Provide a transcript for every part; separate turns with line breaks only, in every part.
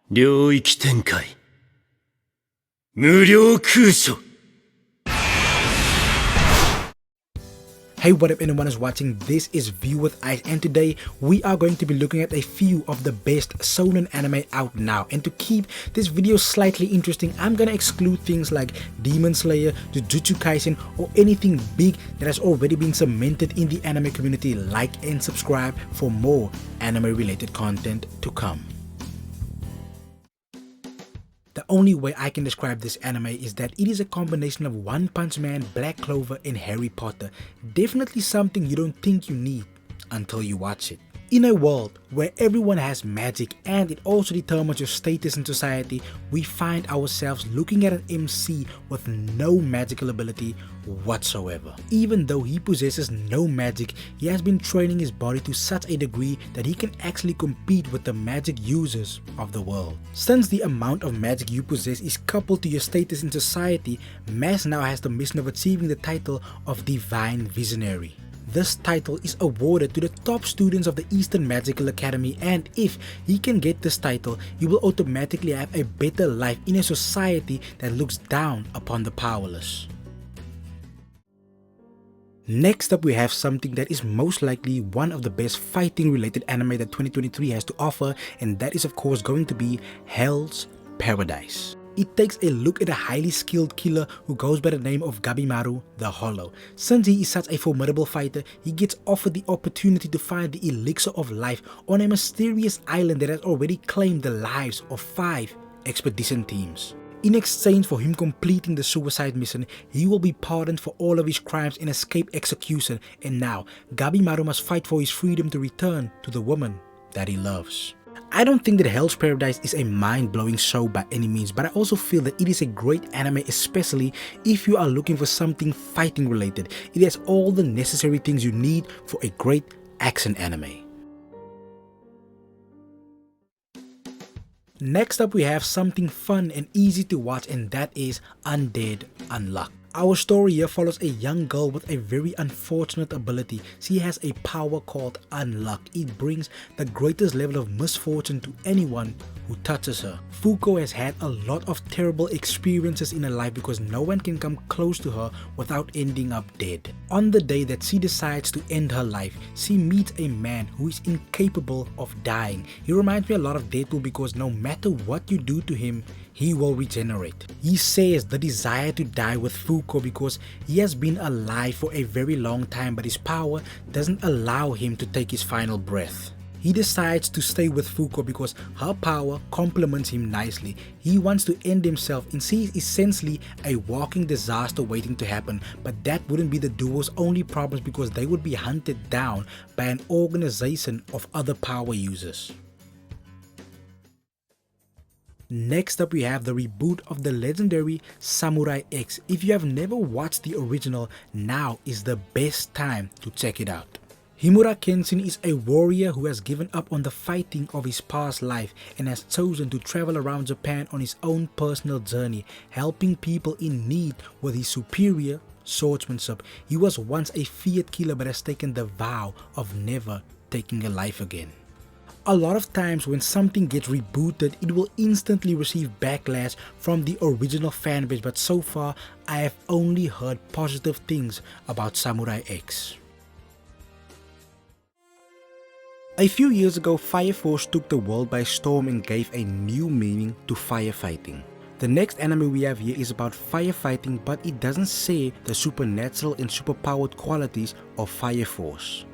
領域展開無料空所
Hey, what up anyone is watching, this is View with Ice and today we are going to be looking at a few of the best shonen anime out now, and to keep this video slightly interesting I'm gonna exclude things like Demon Slayer, Jujutsu Kaisen or anything big that has already been cemented in the anime community. Like and subscribe for more anime related content to come. The only way I can describe this anime is that it is a combination of One Punch Man, Black Clover and Harry Potter. Definitely something you don't think you need until you watch it. In a world where everyone has magic and it also determines your status in society, we find ourselves looking at an MC with no magical ability whatsoever. Even though he possesses no magic, he has been training his body to such a degree that he can actually compete with the magic users of the world. Since the amount of magic you possess is coupled to your status in society, Mass now has the mission of achieving the title of Divine Visionary. This title is awarded to the top students of the Eastern Magical Academy, and if he can get this title, he will automatically have a better life in a society that looks down upon the powerless. Next up we have something that is most likely one of the best fighting related anime that 2023 has to offer, and that is of course going to be Hell's Paradise. It takes a look at a highly skilled killer who goes by the name of Gabimaru the Hollow. Since he is such a formidable fighter, he gets offered the opportunity to find the elixir of life on a mysterious island that has already claimed the lives of 5 expedition teams. In exchange for him completing the suicide mission, he will be pardoned for all of his crimes and escape execution, and now Gabimaru must fight for his freedom to return to the woman that he loves. I don't think that Hell's Paradise is a mind-blowing show by any means, but I also feel that it is a great anime, especially if you are looking for something fighting related. It has all the necessary things you need for a great action anime. Next up we have something fun and easy to watch, and that is Undead Unluck. Our story here follows a young girl with a very unfortunate ability. She has a power called Unluck. It brings the greatest level of misfortune to anyone who touches her. Fuko has had a lot of terrible experiences in her life because no one can come close to her without ending up dead. On the day that she decides to end her life, she meets a man who is incapable of dying. He reminds me a lot of Deadpool because no matter what you do to him, he will regenerate. He shares the desire to die with Fuko because he has been alive for a very long time, but his power doesn't allow him to take his final breath. He decides to stay with Fuko because her power complements him nicely. He wants to end himself and she is essentially a walking disaster waiting to happen, but that wouldn't be the duo's only problems because they would be hunted down by an organization of other power users. Next up we have the reboot of the legendary Samurai X. If you have never watched the original, now is the best time to check it out. Himura Kenshin is a warrior who has given up on the fighting of his past life and has chosen to travel around Japan on his own personal journey, helping people in need with his superior swordsmanship. He was once a fiat killer but has taken the vow of never taking a life again. A lot of times when something gets rebooted, it will instantly receive backlash from the original fanbase, but so far I have only heard positive things about Samurai X. A few years ago, Fire Force took the world by storm and gave a new meaning to firefighting. The next anime we have here is about firefighting, but it doesn't say the supernatural and superpowered qualities of Fire Force.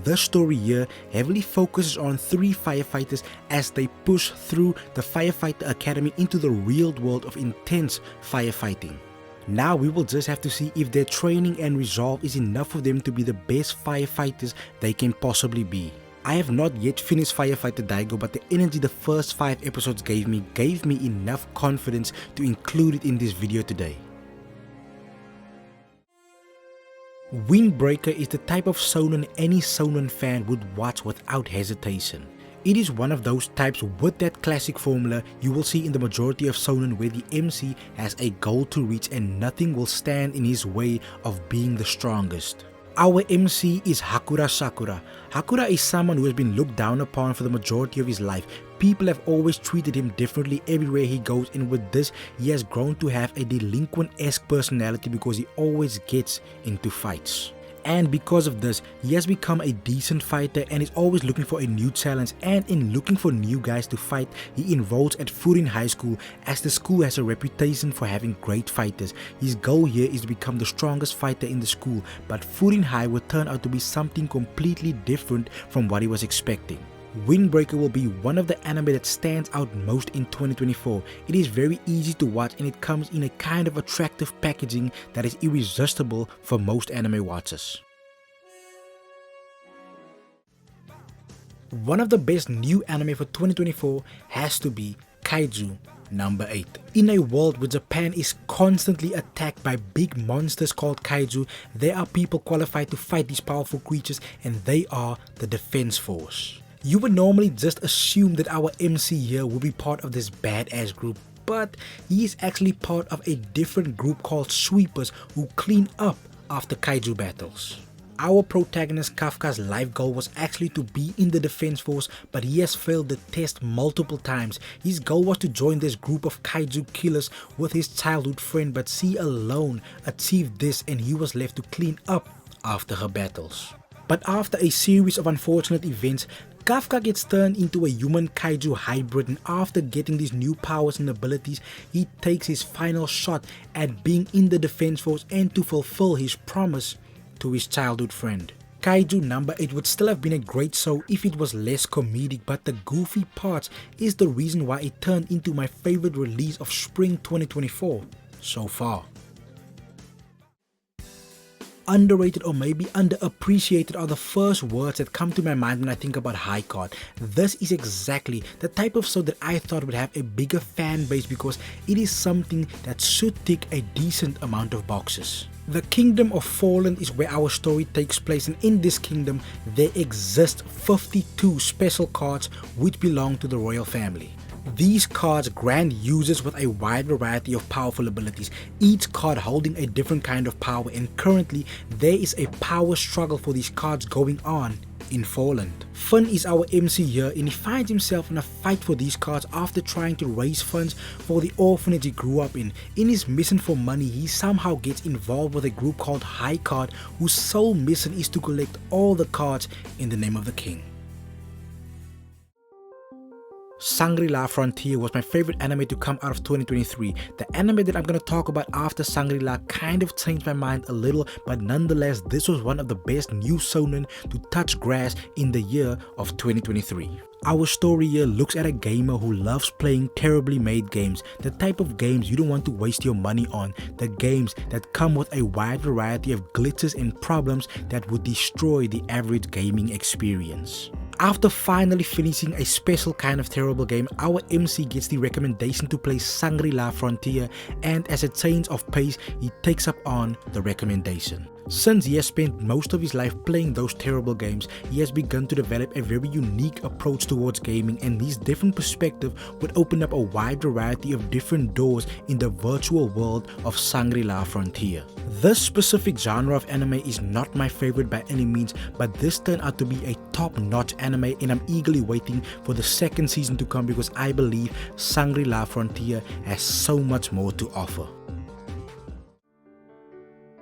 The story here heavily focuses on 3 firefighters as they push through the Firefighter Academy into the real world of intense firefighting. Now we will just have to see if their training and resolve is enough for them to be the best firefighters they can possibly be. I have not yet finished Firefighter Daigo, but the energy the first 5 episodes gave me enough confidence to include it in this video today. Windbreaker is the type of shonen any shonen fan would watch without hesitation. It is one of those types with that classic formula you will see in the majority of shonen where the MC has a goal to reach and nothing will stand in his way of being the strongest. Our MC is Hakura Sakura. Hakura is someone who has been looked down upon for the majority of his life. People have always treated him differently everywhere he goes, and with this, he has grown to have a delinquent-esque personality because he always gets into fights. And because of this, he has become a decent fighter and is always looking for a new challenge, and in looking for new guys to fight, he enrolls at Furin High School as the school has a reputation for having great fighters. His goal here is to become the strongest fighter in the school, but Furin High will turn out to be something completely different from what he was expecting. Windbreaker will be one of the anime that stands out most in 2024. It is very easy to watch and it comes in a kind of attractive packaging that is irresistible for most anime watchers. One of the best new anime for 2024 has to be Kaiju No. 8. In a world where Japan is constantly attacked by big monsters called kaiju, there are people qualified to fight these powerful creatures, and they are the defense force. You would normally just assume that our MC here will be part of this badass group, but he is actually part of a different group called sweepers who clean up after kaiju battles. Our protagonist Kafka's life goal was actually to be in the defense force, but he has failed the test multiple times. His goal was to join this group of kaiju killers with his childhood friend, but she alone achieved this and he was left to clean up after her battles. But after a series of unfortunate events, Kafka gets turned into a human kaiju hybrid, and after getting these new powers and abilities, he takes his final shot at being in the defense force and to fulfill his promise to his childhood friend. Kaiju No. 8 would still have been a great show if it was less comedic, but the goofy parts is the reason why it turned into my favorite release of spring 2024 so far. Underrated or maybe underappreciated are the first words that come to my mind when I think about High Card. This is exactly the type of show that I thought would have a bigger fan base because it is something that should tick a decent amount of boxes. The Kingdom of Fallen is where our story takes place, and in this kingdom there exist 52 special cards which belong to the royal family. These cards grant users with a wide variety of powerful abilities, each card holding a different kind of power, and currently there is a power struggle for these cards going on in Fallen. Fun is our MC here, and he finds himself in a fight for these cards after trying to raise funds for the orphanage he grew up in. In his mission for money, he somehow gets involved with a group called High Card, whose sole mission is to collect all the cards in the name of the king. Sanga Frontier was my favorite anime to come out of 2023. The anime that I'm going to talk about after Sanga kind of changed my mind a little, but nonetheless this was one of the best new shonen to touch grass in the year of 2023. Our story here looks at a gamer who loves playing terribly made games, the type of games you don't want to waste your money on, the games that come with a wide variety of glitches and problems that would destroy the average gaming experience. After finally finishing a special kind of terrible game, our MC gets the recommendation to play Sanga Frontier, and as a change of pace, he takes up on the recommendation. Since he has spent most of his life playing those terrible games, he has begun to develop a very unique approach towards gaming, and his different perspective would open up a wide variety of different doors in the virtual world of Sanga Frontier. This specific genre of anime is not my favorite by any means, but this turned out to be a top-notch anime, and I'm eagerly waiting for the second season to come because I believe Sanga Frontier has so much more to offer.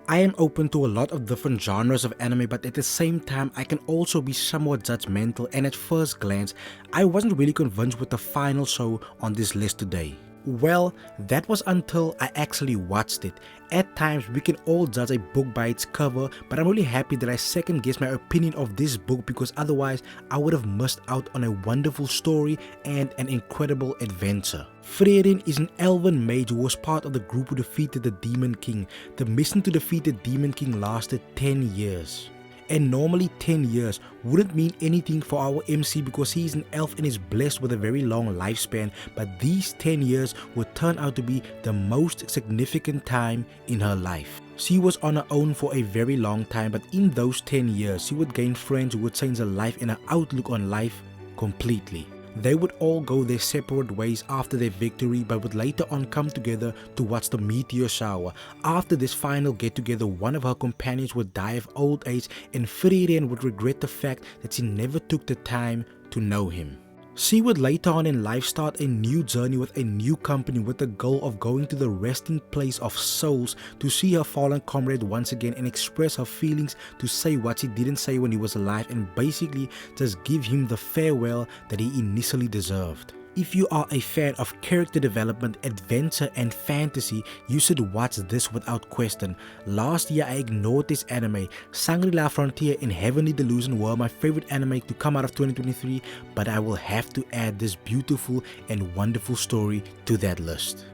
I am open to a lot of different genres of anime, but at the same time I can also be somewhat judgmental, and at first glance I wasn't really convinced with the final show on this list today. Well, that was until I actually watched it. At times we can all judge a book by its cover, but I'm really happy that I second guessed my opinion of this book because otherwise I would have missed out on a wonderful story and an incredible adventure. Frieren is an Elvin Mage who was part of the group who defeated the Demon King. The mission to defeat the Demon King lasted 10 years. And normally 10 years wouldn't mean anything for our MC because he is an elf and is blessed with a very long lifespan, but these 10 years would turn out to be the most significant time in her life. She was on her own for a very long time, but in those 10 years she would gain friends who would change her life and her outlook on life completely. They would all go their separate ways after their victory, but would later on come together to watch the meteor shower. After this final get together, one of her companions would die of old age and Frieren would regret the fact that she never took the time to know him. She would later on in life start a new journey with a new company with the goal of going to the resting place of souls to see her fallen comrade once again and express her feelings, to say what she didn't say when he was alive, and basically just give him the farewell that he initially deserved. If you are a fan of character development, adventure and fantasy, you should watch this without question. Last year I ignored this anime. Sanga Frontier and Heavenly Delusion were my favorite anime to come out of 2023, but I will have to add this beautiful and wonderful story to that list.